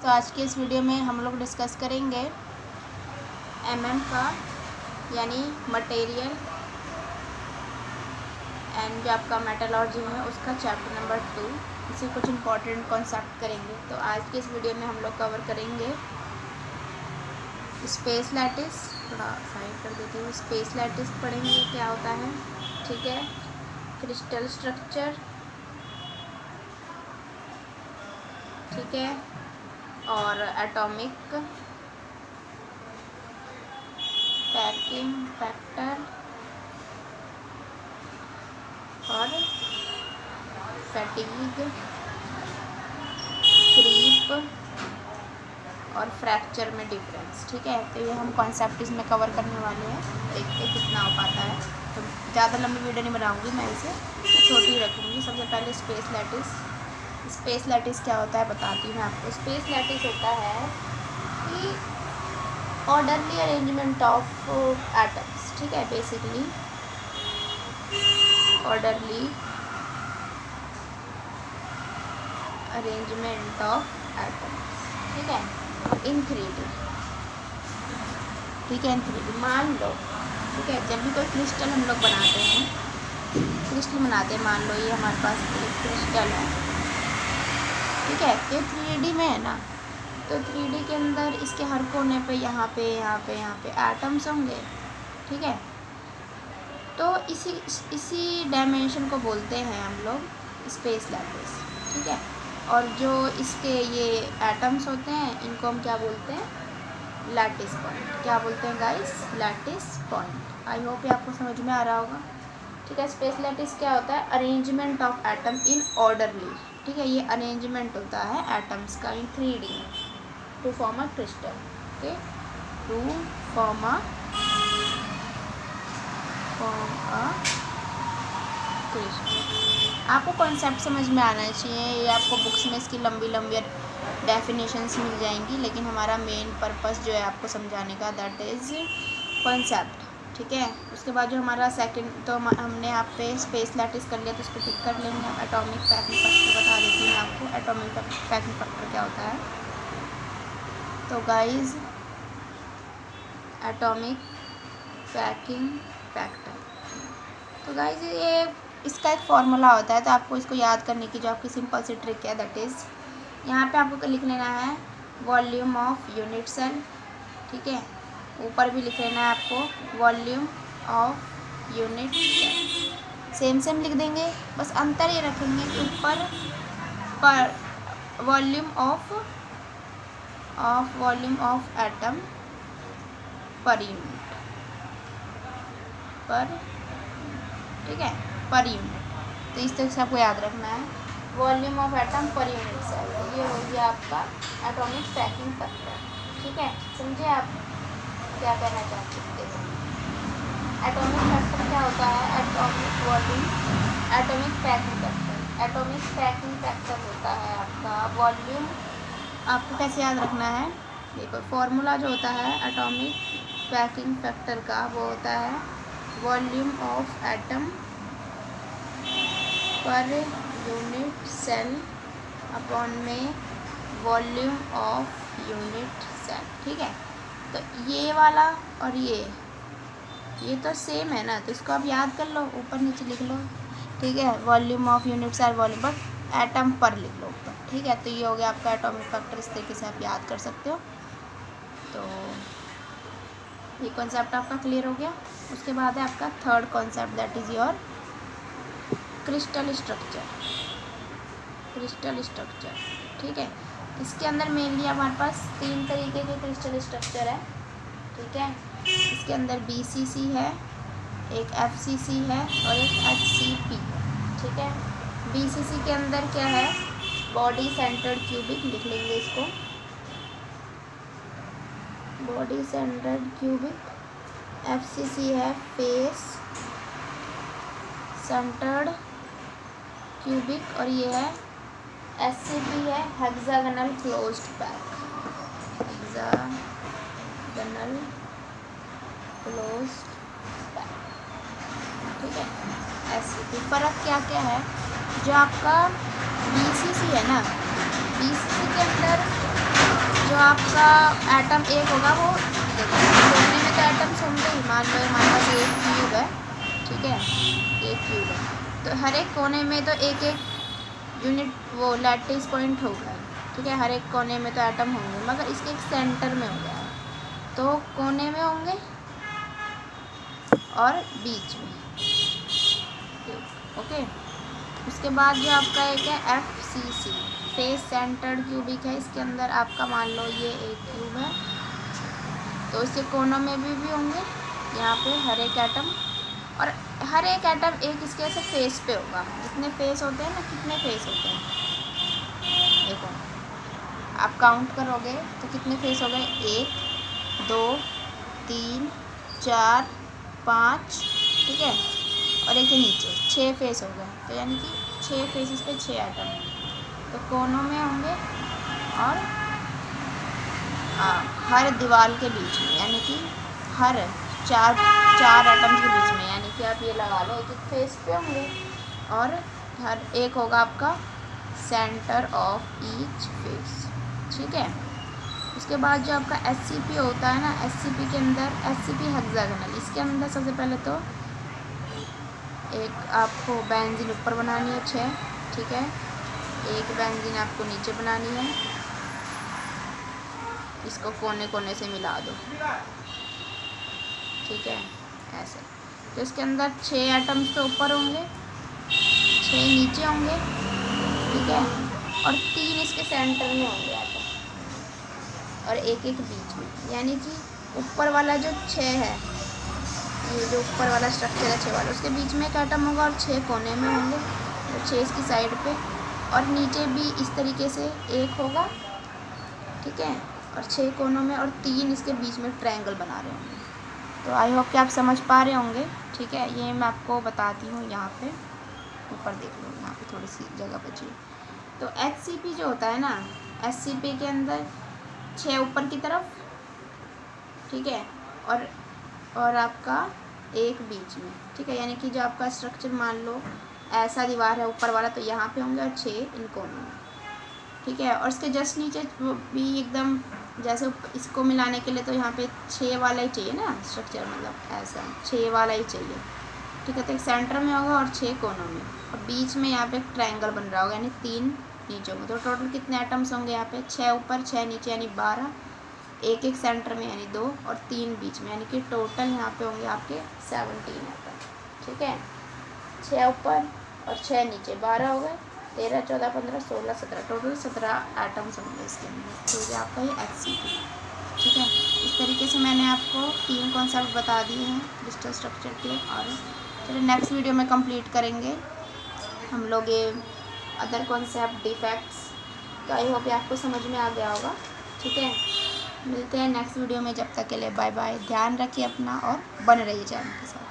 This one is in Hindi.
तो आज के इस वीडियो में हम लोग डिस्कस करेंगे का यानी मटेरियल एंड जो आपका मेटलर्जी है उसका चैप्टर नंबर 2। इसे कुछ इम्पॉर्टेंट कॉन्सेप्ट करेंगे। तो आज के इस वीडियो में हम लोग कवर करेंगे स्पेस लैटिस। थोड़ा साइड कर देती हूँ। स्पेस लैटिस पढ़ेंगे क्या होता है, ठीक है। क्रिस्टल स्ट्रक्चर, ठीक है, और एटॉमिक पैकिंग फैक्टर और फैटिग, क्रीप और फ्रैक्चर में डिफरेंस, ठीक है। तो ये हम कॉन्सेप्ट इसमें कवर करने वाले हैं। देखते कितना हो पाता है। तो ज़्यादा लंबी वीडियो नहीं बनाऊंगी मैं, इसे छोटी रखूँगी। सबसे पहले स्पेस लैटिस। स्पेस लैटिस क्या होता है बताती हूँ मैं आपको। स्पेस लैटिस होता है कि ऑर्डरली अरेंजमेंट ऑफ एटम्स, ठीक है। Basically orderly arrangement of atoms, ठीक है, इन 3D, ठीक है, इन 3D। मान लो, ठीक है, जब भी कोई क्रिस्टल हम लोग बनाते हैं, मान लो ये हमारे पास एक क्रिस्टल है, ठीक है। ये 3D में है ना, तो 3D के अंदर इसके हर कोने पे यहाँ पे एटम्स होंगे, ठीक है। तो इसी डायमेंशन को बोलते हैं हम लोग स्पेस लैटिस, ठीक है। और जो इसके ये एटम्स होते हैं इनको हम क्या बोलते हैं, लैटिस पॉइंट। क्या बोलते हैं guys, lattice point. I hope ये आपको समझ में आ रहा होगा, ठीक है। स्पेस लैटिस क्या होता है, arrangement of atom in orderly, ठीक है। ये अरेंजमेंट होता है एटम्स का in 3D to form a crystal, okay, to form a crystal. आपको कॉन्सेप्ट समझ में आना चाहिए। ये आपको बुक्स में इसकी लंबी डेफिनेशंस मिल जाएंगी, लेकिन हमारा मेन पर्पस जो है आपको समझाने का, दैट इज़ कॉन्सेप्ट, ठीक है। उसके बाद जो हमारा सेकंड, तो हमने आप पे स्पेस लैटिस कर लिया, तो उसको टिक कर लेंगे। अब एटॉमिक पैकिंग फैक्टर बता देती हूँ मैं आपको। एटॉमिक पैकिंग फैक्टर क्या होता है, तो गाइज एटॉमिक पैकिंग फैक्टर, तो गाइज ये इसका एक फॉर्मूला होता है। तो आपको इसको याद करने की जो आपकी सिंपल सी ट्रिक है, दैट इज़ यहाँ पे आपको लिख लेना है वॉल्यूम ऑफ यूनिट सेल, ठीक है। ऊपर भी लिख लेना है आपको volume of unit cell. Same लिख देंगे, बस अंतर ये रखेंगे कि ऊपर पर volume of atom per unit, per, ठीक है, पर यूनिट। तो इस तरह से आपको याद रखना है volume of atom per unit cell. ये हो गया आपका एटॉमिक पैकिंग फैक्टर, ठीक है। समझे आप क्या कहना चाहते हैं। एटॉमिक फैक्टर क्या होता है, atomic volume, atomic packing factor. Atomic packing factor होता है आपका वॉल्यूम। आपको कैसे याद रखना है, देखो फॉर्मूला जो होता है एटॉमिक पैकिंग फैक्टर का, वो होता है volume of atom per unit cell upon में वॉल्यूम ऑफ यूनिट सेल, ठीक है। तो ये वाला और ये तो सेम है ना, तो इसको आप याद कर लो, ऊपर नीचे लिख लो, ठीक है। Volume of unit cell, volume per atom पर लिख लो ऊपर, ठीक है। तो ये हो गया आपका एटॉमिक फैक्टर। इस तरीके से आप याद कर सकते हो। तो ये कॉन्सेप्ट आपका क्लियर हो गया। उसके बाद है आपका third concept, that is your crystal structure. Crystal structure, ठीक है। इसके अंदर मेनली हमारे पास 3 तरीके के क्रिस्टल स्ट्रक्चर है, ठीक है। इसके अंदर BCC है, एक FCC है और एक HCP है, ठीक है। BCC के अंदर क्या है, बॉडी सेंटर्ड क्यूबिक, लिख लेंगे इसको, बॉडी सेंटर्ड क्यूबिक। FCC है फेस सेंटर्ड क्यूबिक, और ये है SCP है hexagonal closed pack, hexagonal closed pack, ठीक है। SCP फ़र्क क्या क्या है, जो आपका BCC है ना, BCC के अंदर जो आपका एटम एक होगा वो देखो कोने में तो एटम्स होंगे ही। मान लो हमारे पास एक क्यूब है, ठीक है, एक क्यूब है, तो हर एक कोने में तो एक एक यूनिट वो लैटिस पॉइंट होगा, ठीक है, हर एक कोने में तो एटम होंगे, मगर इसके एक सेंटर में हो गया है, तो कोने में होंगे और बीच में, ओके। उसके बाद जो आपका एक है FCC, फेस सेंटर्ड क्यूबिक है। इसके अंदर आपका मान लो ये एक क्यूब है, तो इसके कोनों में भी होंगे यहाँ पे हर एक एटम, और हर एक एटम एक इसके ऐसे फेस पे होगा। जितने फेस होते हैं ना, कितने फेस होते हैं देखो, आप काउंट करोगे तो कितने फेस हो गए, 1 2 3 4 5, ठीक है, और एक के नीचे 6 फेस हो गए, तो यानी कि 6 फेसेस पे 6 एटम तो कोनों में होंगे और हर दीवार के बीच में, यानी कि हर चार एटम्स के बीच में, यानी कि आप ये लगा लो एक एक फेस पे होंगे, और हर एक होगा आपका सेंटर ऑफ ईच फेस, ठीक है। उसके बाद जो आपका SCP होता है ना, SCP के अंदर SCP हेक्सागोनल, इसके अंदर सबसे पहले तो एक आपको बेंजीन ऊपर बनानी है 6, ठीक है, एक बेंजीन आपको नीचे बनानी है, इसको कोने कोने से मिला दो, ठीक है, ऐसे। तो इसके अंदर 6 एटम्स तो ऊपर होंगे, 6 नीचे होंगे, ठीक है, और 3 इसके सेंटर में होंगे एटम, और एक एक बीच में, यानी कि ऊपर वाला जो 6 है, ये जो ऊपर वाला स्ट्रक्चर है 6 वाला, उसके बीच में एक एटम होगा और 6 कोने में होंगे, तो 6 इसकी साइड पे, और नीचे भी इस तरीके से एक होगा, ठीक है, और 6 कोनों में, और 3 इसके बीच में ट्रायंगल बना रहे होंगे। तो आई होप कि आप समझ पा रहे होंगे, ठीक है। ये मैं आपको बताती हूँ, यहाँ पे ऊपर देख लो, यहाँ पे थोड़ी सी जगह बची। तो HCP जो होता है ना, SCP के अंदर 6 ऊपर की तरफ, ठीक है, और आपका एक बीच में, ठीक है, यानी कि जो आपका स्ट्रक्चर मान लो ऐसा दीवार है ऊपर वाला, तो यहाँ पे होंगे, और 6 इन कोनों में, ठीक है, और इसके जस्ट नीचे भी एकदम जैसे इसको मिलाने के लिए तो यहाँ पे 6 वाला ही चाहिए ना स्ट्रक्चर, मतलब ऐसा 6 वाला ही चाहिए, ठीक है। तो एक सेंटर में होगा और 6 कोनों में, और बीच में यहाँ पे एक ट्रायंगल बन रहा होगा, यानी 3 नीचे होंगे। तो टोटल कितने एटम्स होंगे यहाँ पे, 6 ऊपर 6 नीचे, यानी 12, एक एक सेंटर में यानी 2, और 3 बीच में, यानी कि टोटल यहाँ पे होंगे आपके 17 एटम, ठीक है। 6 ऊपर और 6 नीचे, 12 हो गए, 13 14 15 16 17, टोटल 17 एटम्स होंगे इसके अंदर, तो ये आपका ये HCP, ठीक है। इस तरीके से मैंने आपको 3 कॉन्सेप्ट बता दिए हैं क्रिस्टल स्ट्रक्चर के, और चलिए नेक्स्ट वीडियो में कंप्लीट करेंगे हम लोग ये अदर कॉन्सेप्ट, डिफेक्ट्स। तो आई होप आपको समझ में आ गया होगा, ठीक है। मिलते हैं नेक्स्ट वीडियो में, जब तक के लिए बाय बाय, ध्यान रखिए अपना और बने रहिए चैनल के साथ।